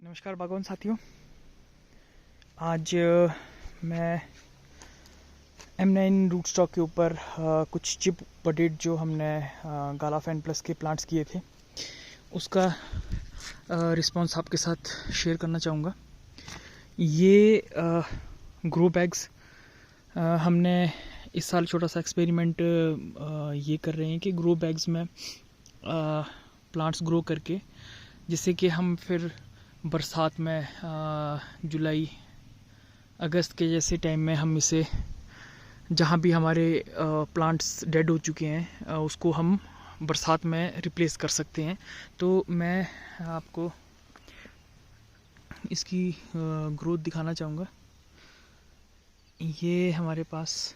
नमस्कार बागवान साथियों, आज मैं M9 रूट स्टॉक के ऊपर कुछ चिप बडेड जो हमने गालाफैन प्लस के प्लांट्स किए थे उसका रिस्पांस आपके साथ शेयर करना चाहूँगा। ये ग्रो बैग्स हमने इस साल छोटा सा एक्सपेरिमेंट ये कर रहे हैं कि ग्रो बैग्स में प्लांट्स ग्रो करके, जिससे कि हम फिर बरसात में जुलाई अगस्त के जैसे टाइम में हम इसे, जहाँ भी हमारे प्लांट्स डेड हो चुके हैं उसको हम बरसात में रिप्लेस कर सकते हैं। तो मैं आपको इसकी ग्रोथ दिखाना चाहूँगा। ये हमारे पास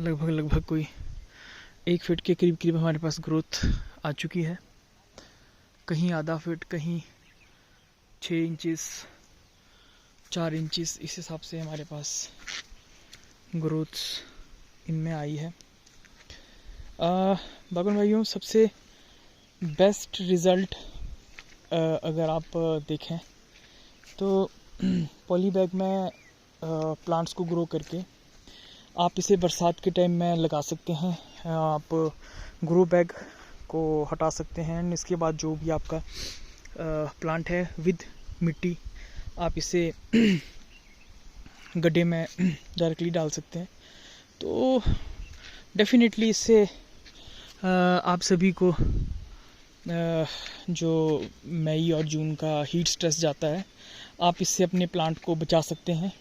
लगभग कोई 1 फीट के करीब हमारे पास ग्रोथ आ चुकी है। कहीं आधा फीट, कहीं 6 इंचेस, 4 इंचेस, इस हिसाब से हमारे पास ग्रोथ इनमें आई है। बागवान भाइयों, सबसे बेस्ट रिज़ल्ट अगर आप देखें तो पॉली बैग में प्लांट्स को ग्रो करके आप इसे बरसात के टाइम में लगा सकते हैं। आप ग्रो बैग को हटा सकते हैं, इसके बाद जो भी आपका प्लांट है विद मिट्टी आप इसे गड्ढे में डायरेक्टली डाल सकते हैं। तो डेफिनेटली इससे आप सभी को जो मई और जून का हीट स्ट्रेस जाता है, आप इससे अपने प्लांट को बचा सकते हैं।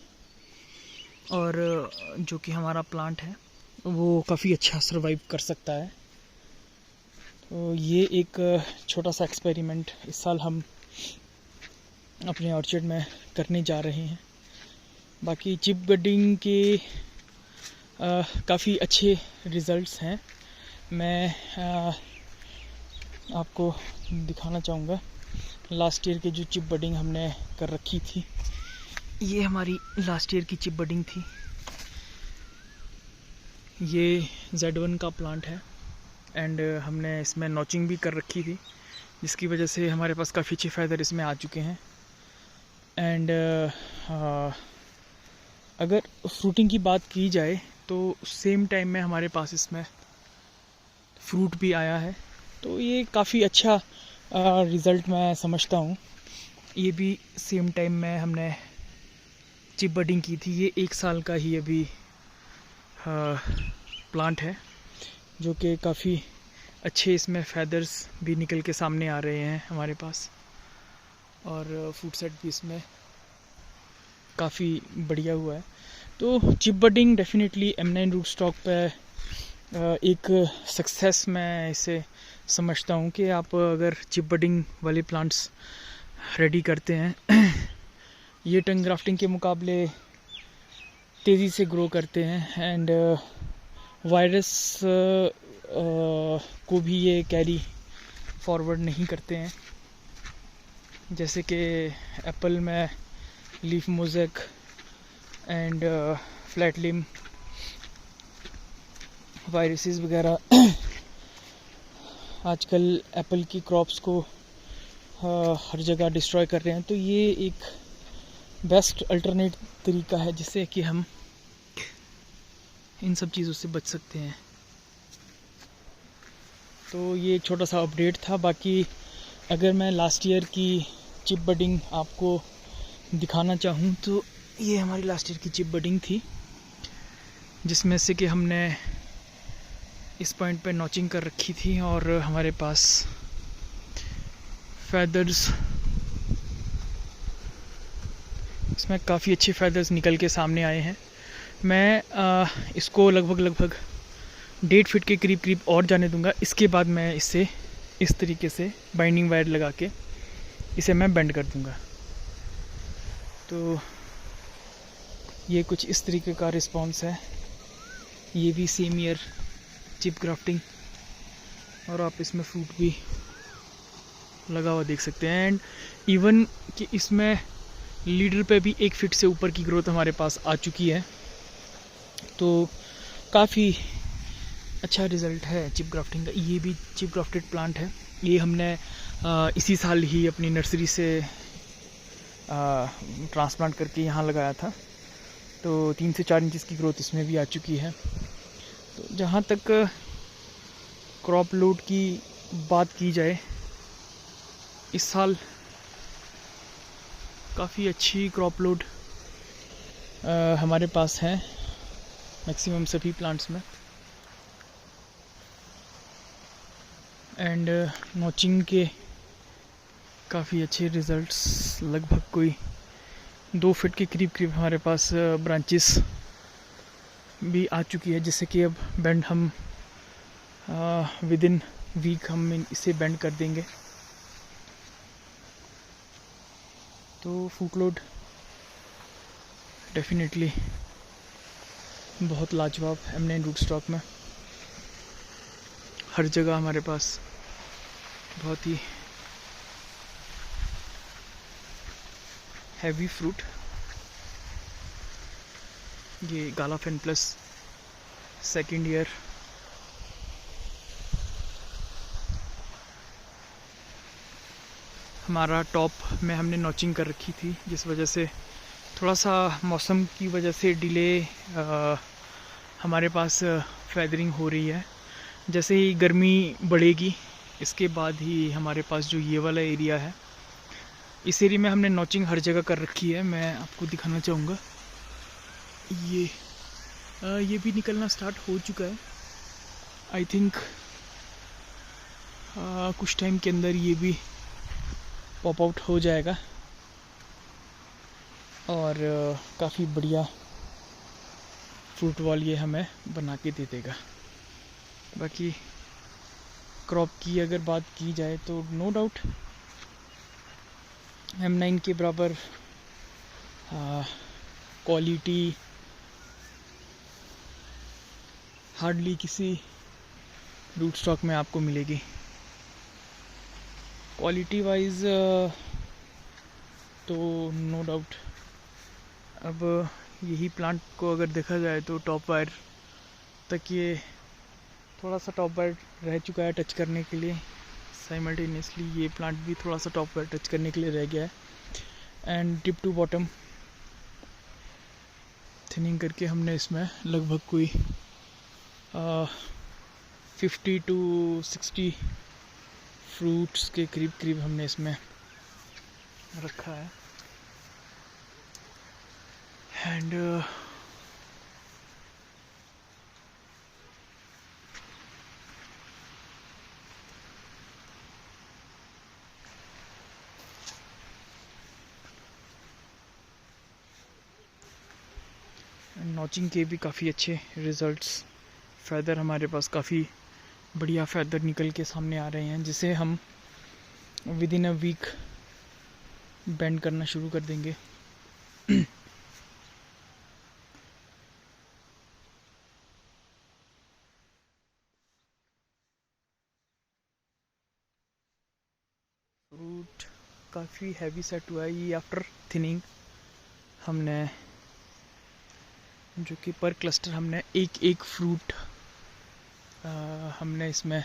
और जो कि हमारा प्लांट है वो काफ़ी अच्छा सर्वाइव कर सकता है। तो ये एक छोटा सा एक्सपेरिमेंट इस साल हम अपने ऑर्चर्ड में करने जा रहे हैं। बाकी चिप बडिंग के काफ़ी अच्छे रिज़ल्ट्स हैं। मैं आपको दिखाना चाहूँगा लास्ट ईयर की जो चिप बडिंग हमने कर रखी थी। ये हमारी लास्ट ईयर की चिप बडिंग थी। ये Z1 का प्लांट है एंड हमने इसमें नॉचिंग भी कर रखी थी, जिसकी वजह से हमारे पास काफ़ी अच्छे फ़ायदे इसमें आ चुके हैं। एंड अगर फ्रूटिंग की बात की जाए तो सेम टाइम में हमारे पास इसमें फ्रूट भी आया है। तो ये काफ़ी अच्छा रिज़ल्ट मैं समझता हूँ। ये भी सेम टाइम में हमने चिप बडिंग की थी। ये 1 साल का ही अभी प्लांट है, जो कि काफ़ी अच्छे इसमें फैदर्स भी निकल के सामने आ रहे हैं हमारे पास, और फूड सेट भी इसमें काफ़ी बढ़िया हुआ है। तो chip budding definitely M9 root stock पे एक सक्सेस मैं इसे समझता हूँ कि आप अगर चिप बडिंग वाले प्लांट्स रेडी करते हैं ये टंग ग्राफ्टिंग के मुकाबले तेज़ी से ग्रो करते हैं एंड वायरस को भी ये कैरी फॉरवर्ड नहीं करते हैं। जैसे कि एप्पल में leaf mosaic and flat limb viruses वगैरह आजकल एप्पल की क्रॉप्स को हर जगह डिस्ट्रॉय कर रहे हैं। तो ये एक बेस्ट अल्टरनेट तरीका है जिससे कि हम इन सब चीज़ों से बच सकते हैं। तो ये एक छोटा सा अपडेट था। बाकी अगर मैं लास्ट ईयर की चिप बडिंग आपको दिखाना चाहूँ तो ये हमारी लास्ट ईयर की चिप बडिंग थी, जिसमें से कि हमने इस पॉइंट पे नॉचिंग कर रखी थी और हमारे पास फैदर्स, इसमें काफ़ी अच्छे फैदर्स निकल के सामने आए हैं। मैं इसको लगभग 1.5 फीट के करीब और जाने दूंगा। इसके बाद मैं इससे इस तरीके से बाइंडिंग वायर लगा के इसे मैं बेंड कर दूंगा। तो ये कुछ इस तरीके का रिस्पांस है। ये भी सेम ईयर चिप ग्राफ्टिंग, और आप इसमें फ्रूट भी लगा हुआ देख सकते हैं। एंड इवन कि इसमें लीडर पे भी 1 फीट से ऊपर की ग्रोथ हमारे पास आ चुकी है। तो काफ़ी अच्छा रिज़ल्ट है चिप ग्राफ्टिंग का। ये भी चिप ग्राफ्टेड प्लांट है। ये हमने इसी साल ही अपनी नर्सरी से ट्रांसप्लांट करके यहाँ लगाया था, तो 3 से 4 इंचेस की ग्रोथ इसमें भी आ चुकी है। तो जहाँ तक क्रॉप लोड की बात की जाए, इस साल काफ़ी अच्छी क्रॉप लोड हमारे पास है मैक्सिमम सभी प्लांट्स में। एंड नॉचिंग के काफ़ी अच्छे रिज़ल्ट्स, लगभग कोई 2 फीट के करीब हमारे पास ब्रांचेस भी आ चुकी है, जिससे कि अब बेंड हम विद इन वीक हम इसे बेंड कर देंगे। तो फूट लोड डेफिनेटली बहुत लाजवाब M9 रूट स्टॉक में हर जगह हमारे पास बहुत ही हैवी फ्रूट। ये गालाफेन प्लस सेकेंड ईयर हमारा टॉप में हमने नॉचिंग कर रखी थी, जिस वजह से थोड़ा सा मौसम की वजह से डिले हमारे पास फेदरिंग हो रही है। जैसे ही गर्मी बढ़ेगी इसके बाद ही हमारे पास जो ये वाला एरिया है, इस एरिया में हमने नॉचिंग हर जगह कर रखी है। मैं आपको दिखाना चाहूँगा, ये भी निकलना स्टार्ट हो चुका है। आई थिंक कुछ टाइम के अंदर ये भी पॉप आउट हो जाएगा और काफ़ी बढ़िया फ्रूट वॉल ये हमें बना के दे देगा। बाकी क्रॉप की अगर बात की जाए तो नो डाउट M9 के बराबर क्वालिटी हार्डली किसी रूट स्टॉक में आपको मिलेगी। क्वालिटी वाइज तो नो डाउट अब यही प्लांट को अगर देखा जाए तो टॉप वायर तक ये थोड़ा सा टॉप वायर रह चुका है टच करने के लिए। साइमल्टेनियसली ये प्लांट भी थोड़ा सा टॉप वायर टच करने के लिए रह गया है। And tip to bottom thinning करके हमने इसमें लगभग कोई 50 to 60 फ्रूट्स के करीब हमने इसमें रखा है। एंड नॉचिंग के भी काफ़ी अच्छे रिज़ल्ट्स। फ़ेदर हमारे पास काफ़ी बढ़िया फ़ेदर निकल के सामने आ रहे हैं, जिसे हम within a week bend करना शुरू कर देंगे। फ्रूट काफ़ी हैवी सेट हुआ है। ये आफ्टर थिनिंग हमने जो कि पर क्लस्टर हमने एक फ्रूट हमने इसमें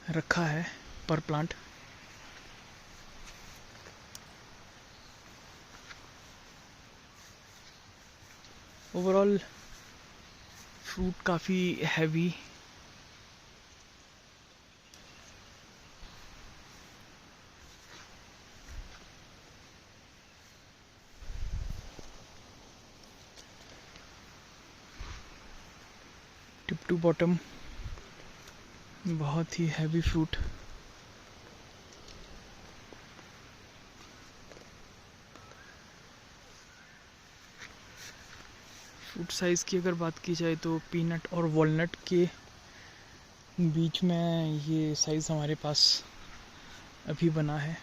रखा है पर प्लांट। ओवरऑल फ्रूट काफ़ी हैवी टिप टू बॉटम बहुत ही हैवी फ्रूट। फ्रूट साइज़ की अगर बात की जाए तो पीनट और वॉलनट के बीच में ये साइज़ हमारे पास अभी बना है।